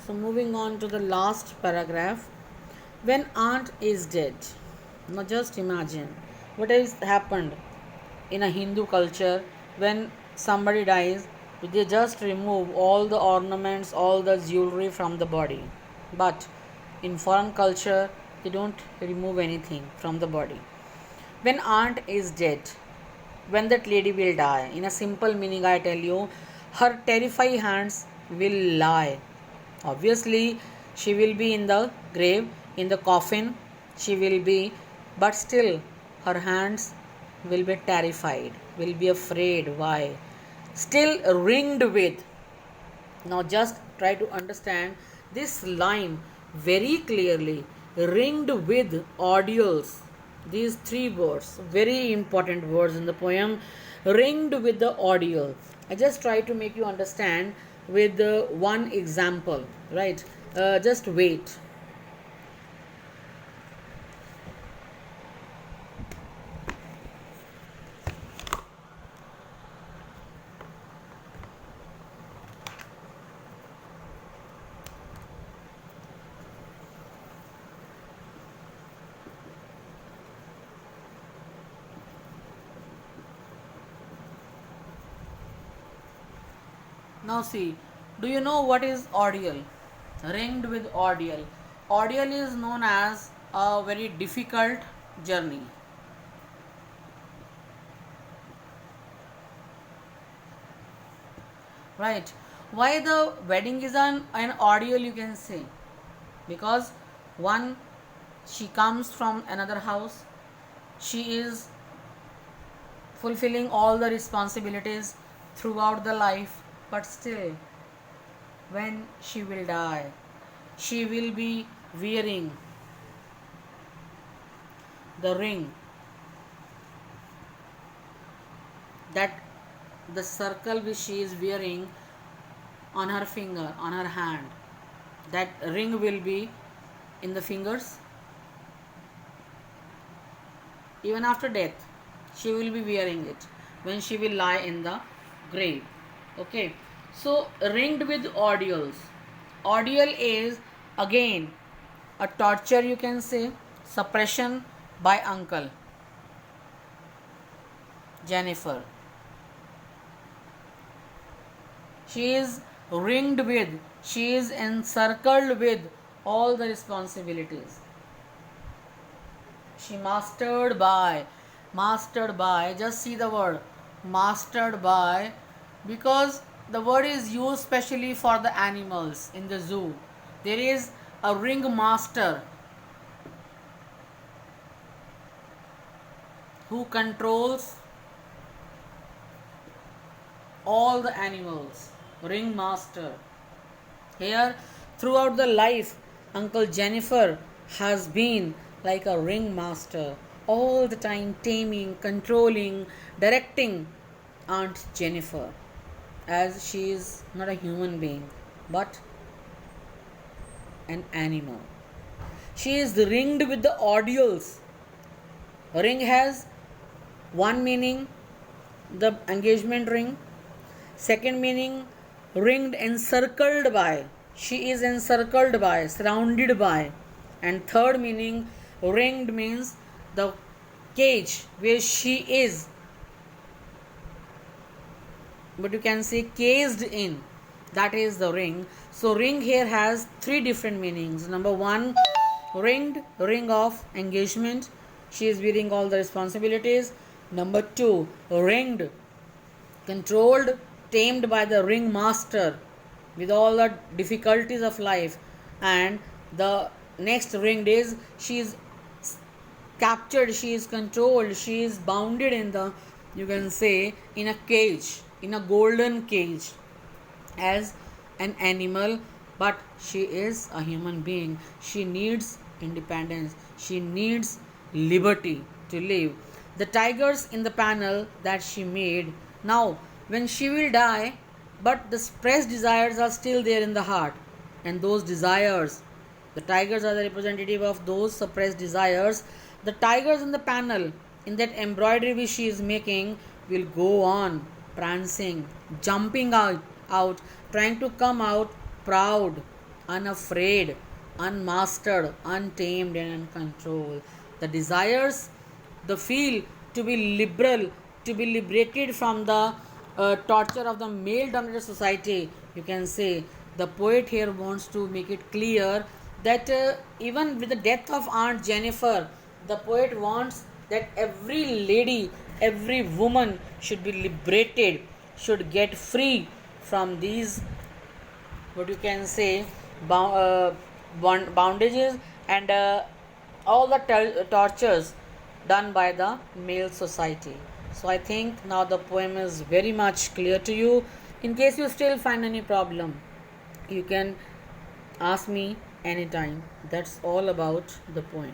So, moving on to the last paragraph. When aunt is dead, now just imagine what has happened in a Hindu culture when somebody dies, they just remove all the ornaments, all the jewelry from the body. But in foreign culture, they don't remove anything from the body. When aunt is dead, when that lady will die, in a simple meaning, I tell you, her terrified hands will lie. Obviously, she will be in the grave, in the coffin, she will be, but still, her hands will be terrified, will be afraid. Why? Still ringed with. Now, just try to understand this line very clearly. Ringed with ordeals. These three words, very important words in the poem. Ringed with the ordeal. I just try to make you understand with one example, right? Just wait. Now see, do you know what is ordeal? Ringed with ordeal. Ordeal is known as a very difficult journey. Right? Why the wedding is an ordeal, you can say? Because one, she comes from another house, she is fulfilling all the responsibilities throughout the life, but still, when she will die, she will be wearing the ring, that the circle which she is wearing on her finger, on her hand, that ring will be in the fingers. Even after death, she will be wearing it when she will lie in the grave. Okay, so ringed with ordeals. Ordeal is again a torture, you can say, suppression by uncle Jennifer. She is ringed with, she is encircled with all the responsibilities. She mastered by, just see the word mastered by, because the word is used specially for the animals in the zoo. There is a ring master who controls all the animals. Ring master. Here, throughout the life, Uncle Jennifer has been like a ring master, all the time taming, controlling, directing Aunt Jennifer, as she is not a human being but an animal. She is ringed with the ordeals. Ring has one meaning, the engagement ring. Second meaning, ringed, encircled by. She is encircled by, surrounded by. And third meaning, ringed means the cage where she is, but you can say caged in. That is the ring. So ring here has three different meanings. Number one, ringed, ring of engagement. She is wearing all the responsibilities. Number two, ringed, controlled, tamed by the ring master with all the difficulties of life. And the next ringed is she is captured, she is controlled, she is bounded in the, you can say, in a cage, in a golden cage, as an animal, but she is a human being. She needs independence, she needs liberty to live. The tigers in the panel that she made, now when she will die, but the suppressed desires are still there in the heart, and those desires, the tigers are the representative of those suppressed desires. The tigers in the panel, in that embroidery which she is making, will go on prancing, jumping out, trying to come out proud, unafraid, unmastered, untamed, and uncontrolled. The desires, the feel to be liberal, to be liberated from the torture of the male dominated society. You can say the poet here wants to make it clear that even with the death of Aunt Jennifer, the poet wants that every lady, every woman should be liberated, should get free from these, what you can say, bondages and all the tortures done by the male society. So I think now the poem is very much clear to you. In case you still find any problem, you can ask me anytime. That's all about the poem.